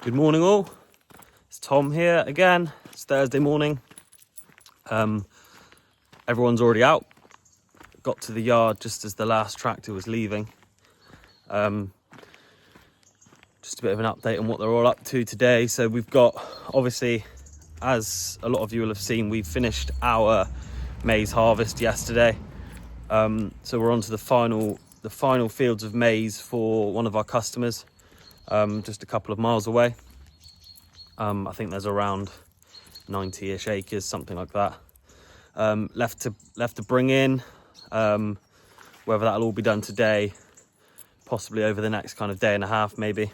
Good morning all, it's Tom here again. It's Thursday morning. Everyone's already out. Got to the yard just as the last tractor was leaving. Just a bit of an update on what they're all up to today. So we've got, obviously, as a lot of you will have seen, we've finished our maize harvest yesterday. So we're on to the final fields of maize for one of our customers. Just a couple of miles away. I think there's around 90-ish acres, something like that, left to bring in. Whether that'll all be done today, possibly over the next kind of day and a half, maybe.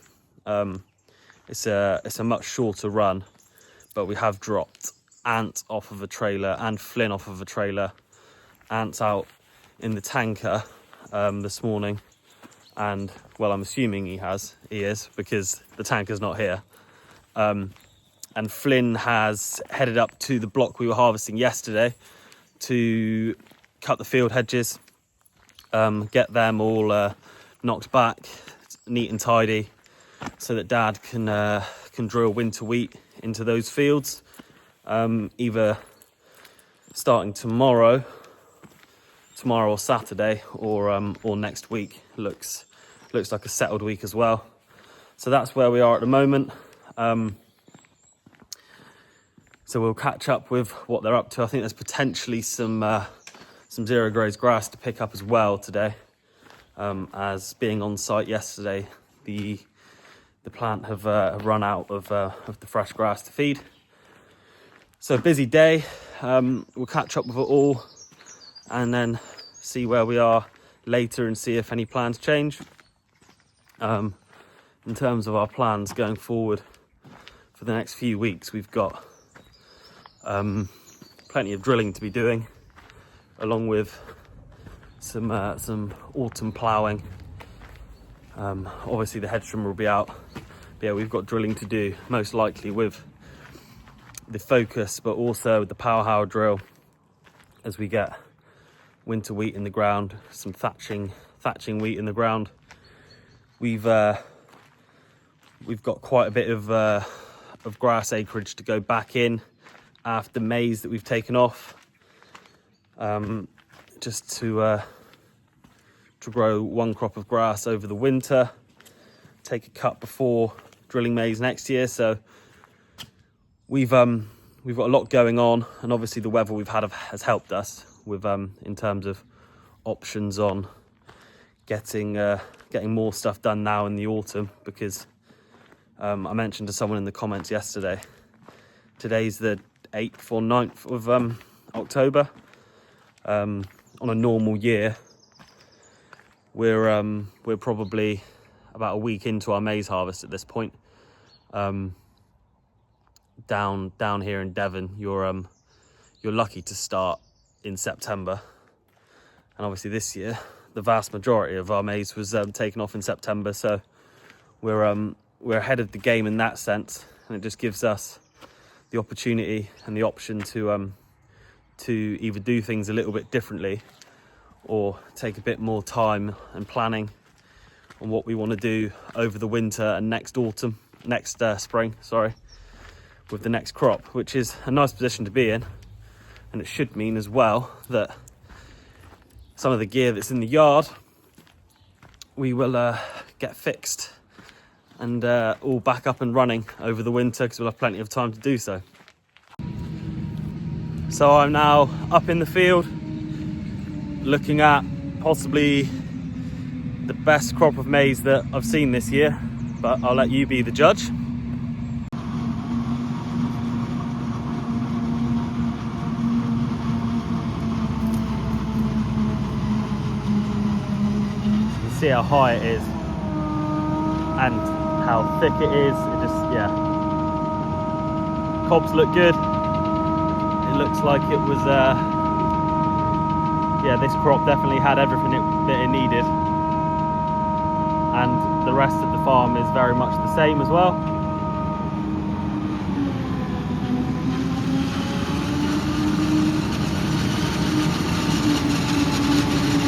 It's a much shorter run, but we have dropped Ant off of a trailer and Flyn off of a trailer. Ant's out in the tanker this morning. And, well, I'm assuming he is, because the tanker's not here. And Flynn has headed up to the block we were harvesting yesterday to cut the field hedges, get them all knocked back, neat and tidy, so that Dad can drill winter wheat into those fields, either starting tomorrow or Saturday, or next week. Looks like a settled week as well. So that's where we are at the moment. So we'll catch up with what they're up to. I think there's potentially some zero graze grass to pick up as well today. As being on site yesterday, the plant have run out of the fresh grass to feed. So busy day. We'll catch up with it all and then see where we are later and see if any plans change. In terms of our plans going forward for the next few weeks, we've got plenty of drilling to be doing, along with some autumn ploughing. Obviously the hedge trimmer will be out. But yeah, we've got drilling to do, most likely with the focus, but also the power harrow drill, as we get winter wheat in the ground, some thatching wheat in the ground. We've got quite a bit of grass acreage to go back in after maize that we've taken off, just to grow one crop of grass over the winter, take a cut before drilling maize next year. So we've got a lot going on, and obviously the weather we've had has helped us with in terms of options on getting more stuff done now in the autumn, because I mentioned to someone in the comments yesterday, today's the 8th or 9th of October. On a normal year, we're probably about a week into our maize harvest at this point. Down here in Devon, you're lucky to start in September, and obviously this year the vast majority of our maize was taken off in September, so we're ahead of the game in that sense, and it just gives us the opportunity and the option to either do things a little bit differently or take a bit more time and planning on what we want to do over the winter and next spring, with the next crop, which is a nice position to be in. And it should mean as well that some of the gear that's in the yard, we will get fixed and all back up and running over the winter, because we'll have plenty of time to do so. So I'm now up in the field looking at possibly the best crop of maize that I've seen this year, but I'll let you be the judge. See how high it is and how thick it is. Cobs look good. It looks like it was this crop definitely had everything that it needed, and the rest of the farm is very much the same as well.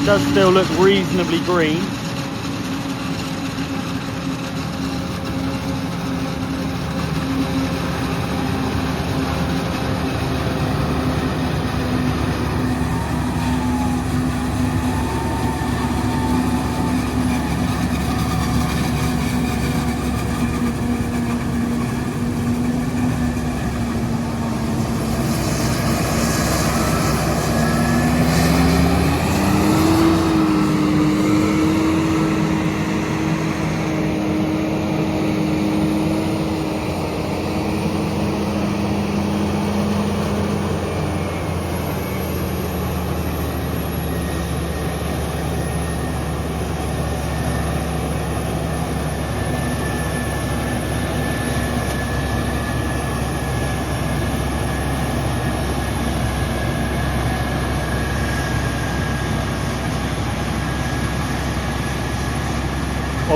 It does still look reasonably green.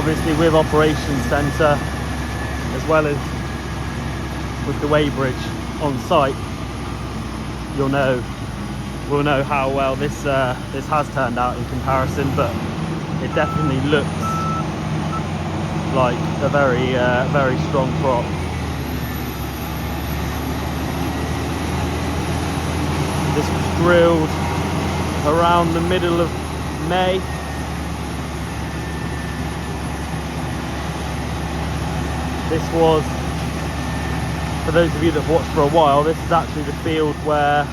obviously with operations centre as well as with the weighbridge on site, we'll know how well this has turned out in comparison, but it definitely looks like a very strong crop. This was drilled around the middle of May. This was, for those of you that have watched for a while, this is actually the field where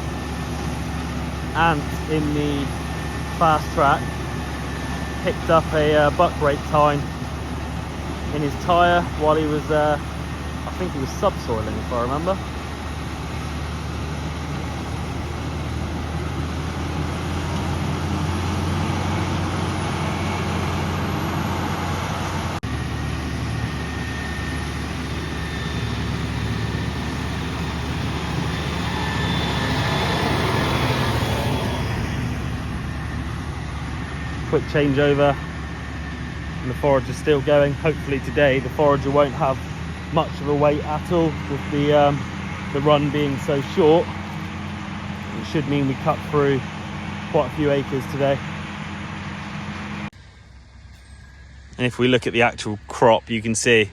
Ant in the Fastrac picked up a buck rake tine in his tyre while he was, I think he was subsoiling if I remember. Quick changeover, and the forager still going. Hopefully today the forager won't have much of a wait at all, with the run being so short. It should mean we cut through quite a few acres today. And if we look at the actual crop, you can see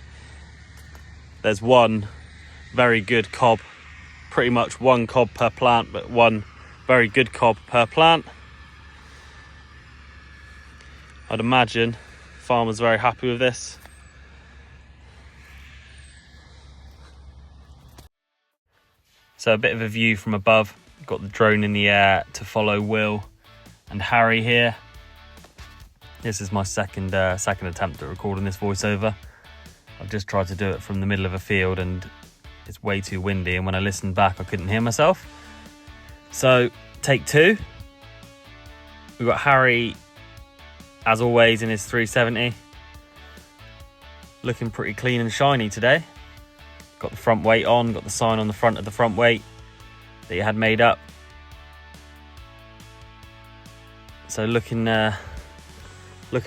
there's one very good cob, pretty much one cob per plant, but one very good cob per plant. I'd imagine farmers are very happy with this. So a bit of a view from above. Got the drone in the air to follow Will and Harry here. This is my second attempt at recording this voiceover. I've just tried to do it from the middle of a field and it's way too windy, and when I listened back I couldn't hear myself. So take two. We've got Harry as always in his 370, looking pretty clean and shiny today. Got the front weight on, got the sign on the front of the front weight that he had made up. So looking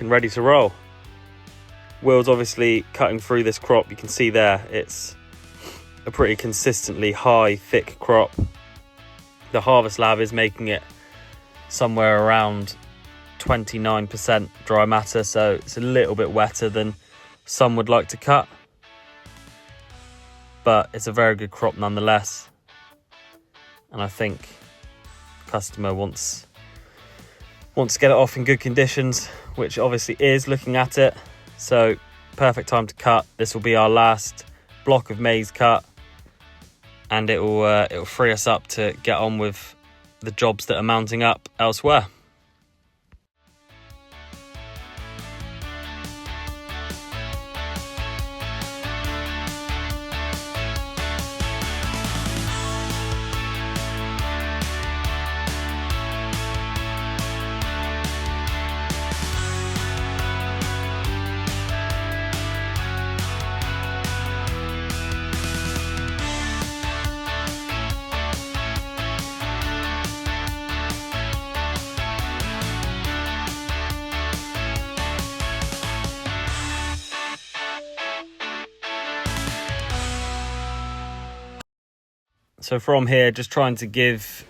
ready to roll. Will's obviously cutting through this crop. You can see there it's a pretty consistently high, thick crop. The harvest lab is making it somewhere around 29% dry matter, so it's a little bit wetter than some would like to cut, but it's a very good crop nonetheless, and I think the customer wants to get it off in good conditions, which obviously is looking at it. So perfect time to cut. This will be our last block of maize cut, and it will free us up to get on with the jobs that are mounting up elsewhere. So from here, just trying to give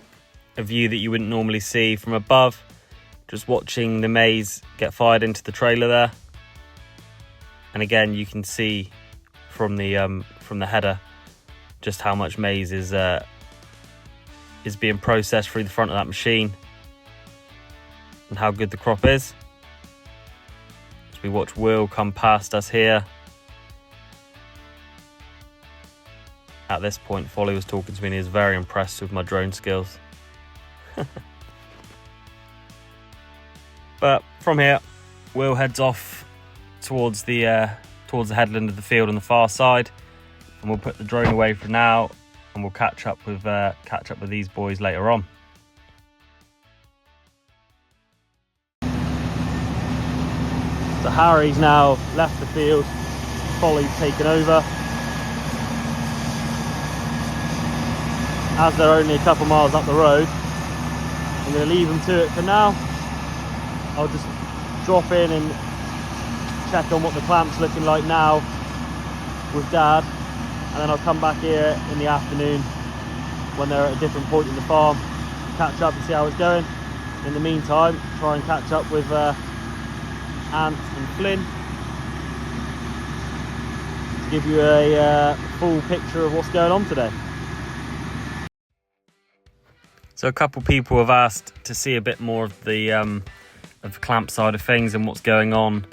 a view that you wouldn't normally see from above, just watching the maize get fired into the trailer there. And again, you can see from the header just how much maize is being processed through the front of that machine and how good the crop is. As we watch Will come past us here. At this point, Folly was talking to me and he was very impressed with my drone skills. But from here, Will heads off towards the headland of the field on the far side, and we'll put the drone away for now, and we'll catch up with these boys later on. So Harry's now left the field, Folly's taken over. As they're only a couple miles up the road, I'm going to leave them to it for now. I'll just drop in and check on what the clamp's looking like now with Dad, and then I'll come back here in the afternoon when they're at a different point in the farm, catch up and see how it's going. In the meantime, try and catch up with Ant and Flyn to give you a full picture of what's going on today. So a couple people have asked to see a bit more of the clamp side of things and what's going on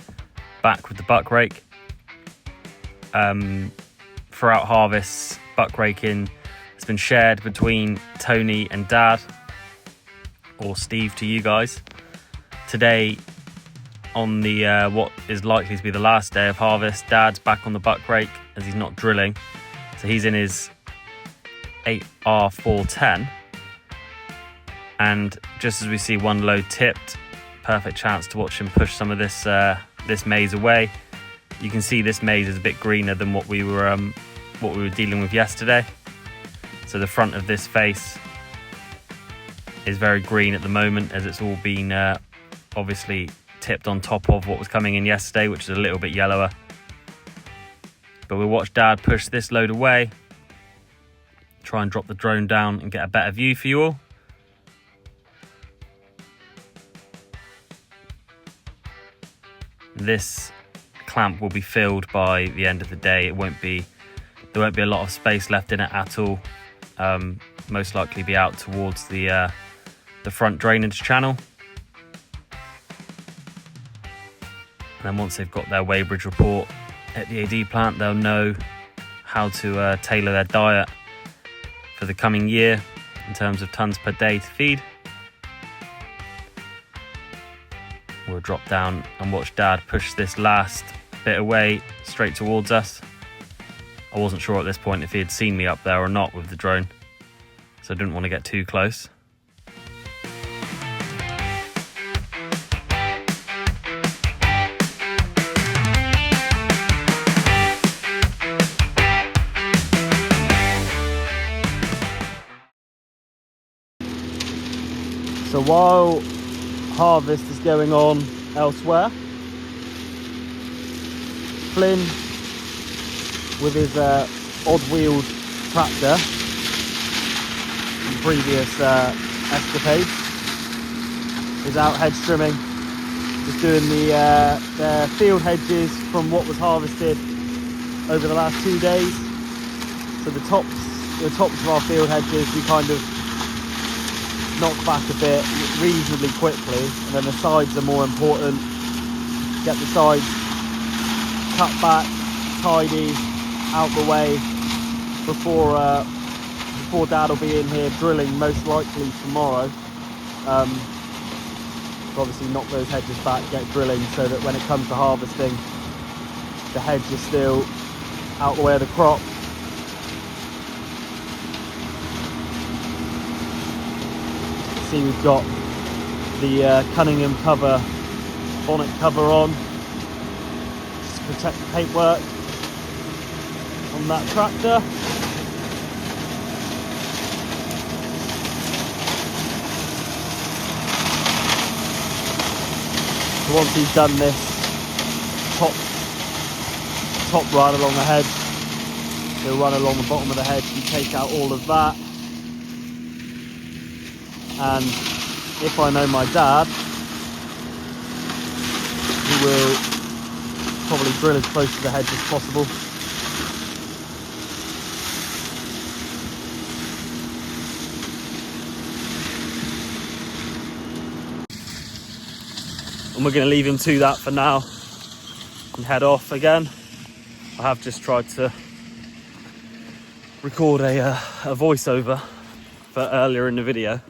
back with the buck rake. Throughout harvests, buck raking has been shared between Tony and Dad, or Steve to you guys. Today, on the what is likely to be the last day of harvest, Dad's back on the buck rake as he's not drilling. So he's in his 8R410, and just as we see one load tipped, perfect chance to watch him push some of this this maize away. You can see this maize is a bit greener than what we were dealing with yesterday. So the front of this face is very green at the moment, as it's all been obviously tipped on top of what was coming in yesterday, which is a little bit yellower. But we'll watch Dad push this load away, try and drop the drone down and get a better view for you all. This clamp will be filled by the end of the day. There won't be a lot of space left in it at all. Most likely be out towards the front drainage channel. And then once they've got their weighbridge report at the AD plant, they'll know how to tailor their diet for the coming year in terms of tons per day to feed. We'll drop down and watch Dad push this last bit away straight towards us. I wasn't sure at this point if he had seen me up there or not with the drone, so I didn't want to get too close. So while harvest is going on elsewhere, Flyn, with his odd-wheeled tractor from previous escapades, is out hedge trimming, just doing the field hedges from what was harvested over the last 2 days. So the tops of our field hedges we kind of knock back a bit reasonably quickly, and then the sides are more important. Get the sides cut back, tidy, out the way before Dad will be in here drilling, most likely tomorrow. So obviously knock those hedges back, get drilling, so that when it comes to harvesting, the hedge is still out the way of the crop. See, we've got the Cunningham cover, bonnet cover on, just to protect the paintwork on that tractor. So once he's done this top run along the hedge, he'll run along the bottom of the hedge and take out all of that. And if I know my dad, he will probably drill as close to the hedge as possible. And we're going to leave him to that for now and head off again. I have just tried to record a voiceover for earlier in the video,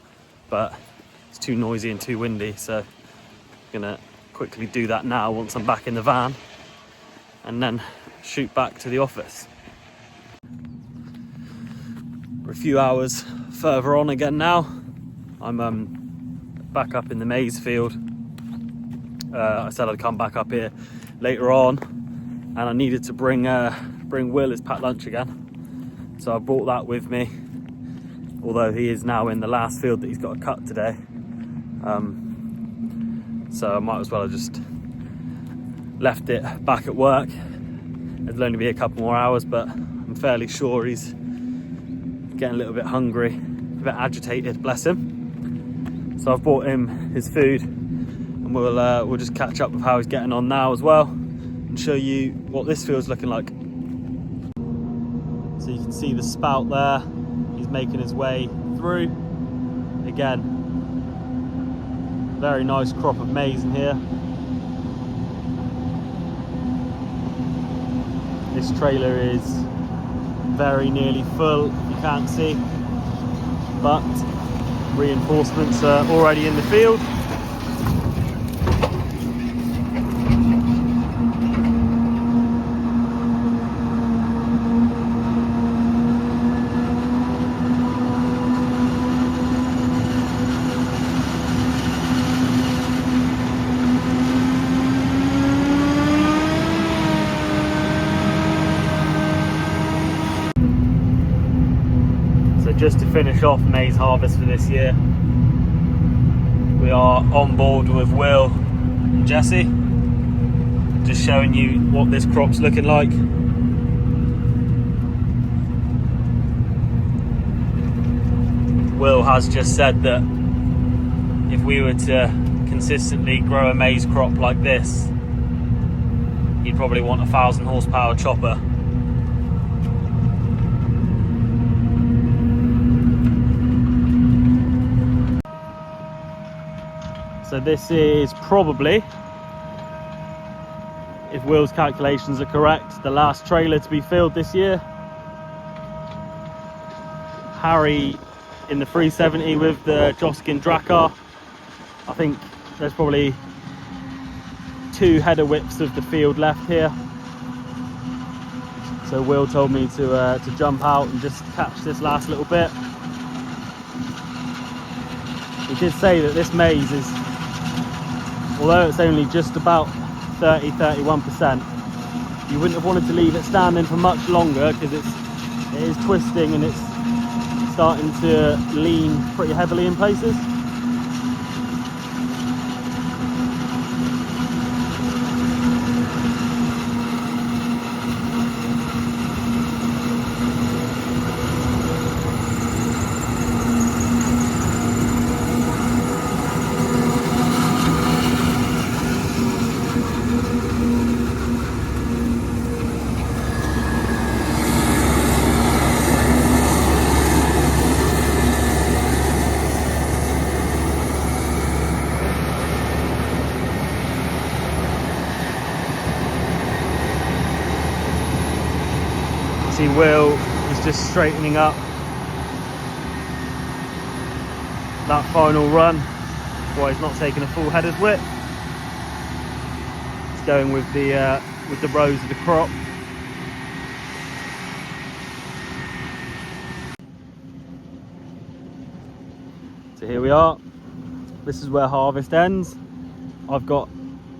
but it's too noisy and too windy, so I'm gonna quickly do that now once I'm back in the van, and then shoot back to the office. We're a few hours further on again now. I'm back up in the maize field. I said I'd come back up here later on, and I needed to bring Will his packed lunch again, so I brought that with me. Although he is now in the last field that he's got to cut today. So I might as well have just left it back at work. It'll only be a couple more hours, but I'm fairly sure he's getting a little bit hungry, a bit agitated, bless him. So I've bought him his food, and we'll just catch up with how he's getting on now as well, and show you what this field's looking like. So you can see the spout there, he's making his way through. Again, very nice crop of maize in here. This trailer is very nearly full, you can't see, but reinforcements are already in the field. Just to finish off maize harvest for this year, we are on board with Will and Jesse, just showing you what this crop's looking like. Will has just said that if we were to consistently grow a maize crop like this, he'd probably want a 1,000 horsepower chopper. So this is probably, if Will's calculations are correct, the last trailer to be filled this year. Harry in the 370 with the Joskin Drakkar. I think there's probably 2 header whips of the field left here. So Will told me to jump out and just catch this last little bit. He did say that this maize is, although it's only just about 30–31%, you wouldn't have wanted to leave it standing for much longer because it is twisting and it's starting to lean pretty heavily in places. See, Will is just straightening up that final run. That's why he's not taking a full header's whip. He's going with the rows of the crop. So here we are. This is where harvest ends. I've got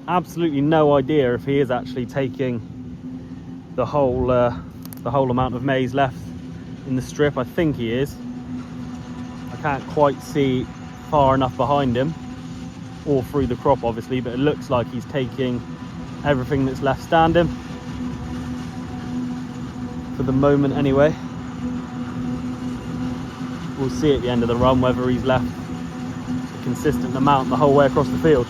absolutely no idea if he is actually taking the whole amount of maize left in the strip. I think he is. I can't quite see far enough behind him or through the crop obviously, but it looks like he's taking everything that's left standing for the moment anyway. We'll see at the end of the run whether he's left a consistent amount the whole way across the field.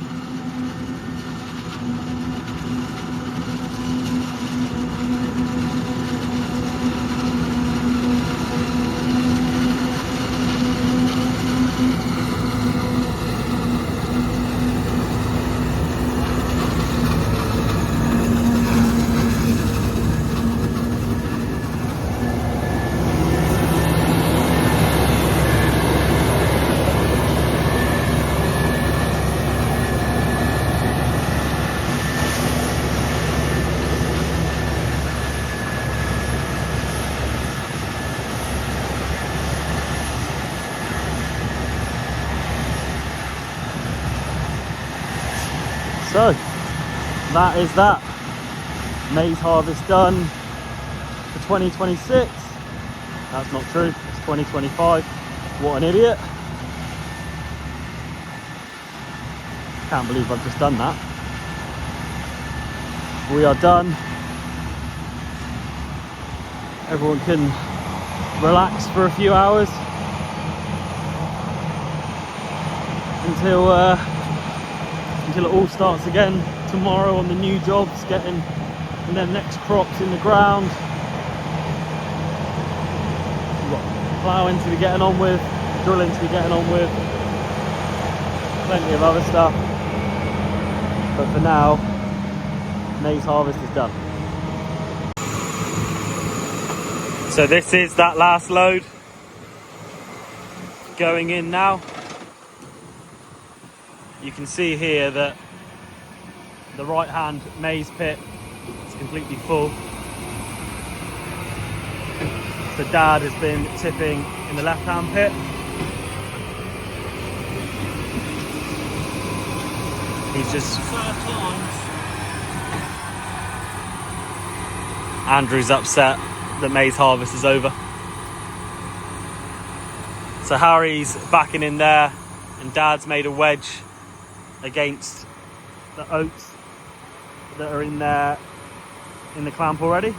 So that is that. Maize harvest done for 2026. That's not true, it's 2025. What an idiot. Can't believe I've just done that. we are done. Everyone can relax for a few hours until it all starts again tomorrow on the new jobs, getting and then next crops in the ground. We've got ploughing to be getting on with, drilling to be getting on with, plenty of other stuff. But for now, maize harvest is done. So this is that last load going in now. You can see here that the right hand maize pit is completely full. So Dad has been tipping in the left hand pit. He's just... Andrew's upset that maize harvest is over. So Harry's backing in there and Dad's made a wedge against the oats that are in there in the clamp already.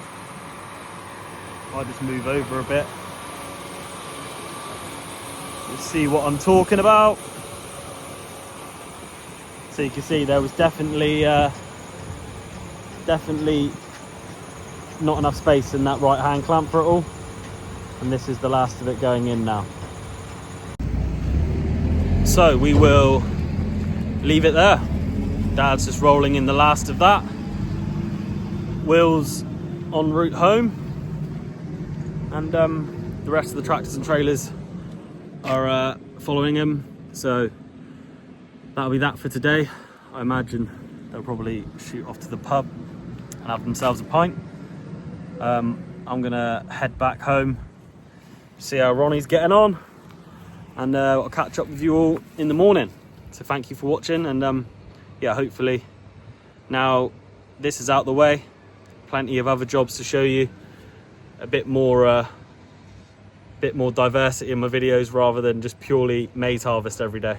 I'll just move over a bit. You'll see what I'm talking about. So you can see there was definitely not enough space in that right hand clamp for it all, and this is the last of it going in now. So we will leave it there. Dad's just rolling in the last of that. Will's en route home, and the rest of the tractors and trailers are following him. So that'll be that for today. I imagine they'll probably shoot off to the pub and have themselves a pint. I'm gonna head back home, see how Ronnie's getting on, and I'll catch up with you all in the morning. So thank you for watching, and yeah, hopefully now this is out the way, plenty of other jobs to show you, a bit more diversity in my videos rather than just purely maize harvest every day.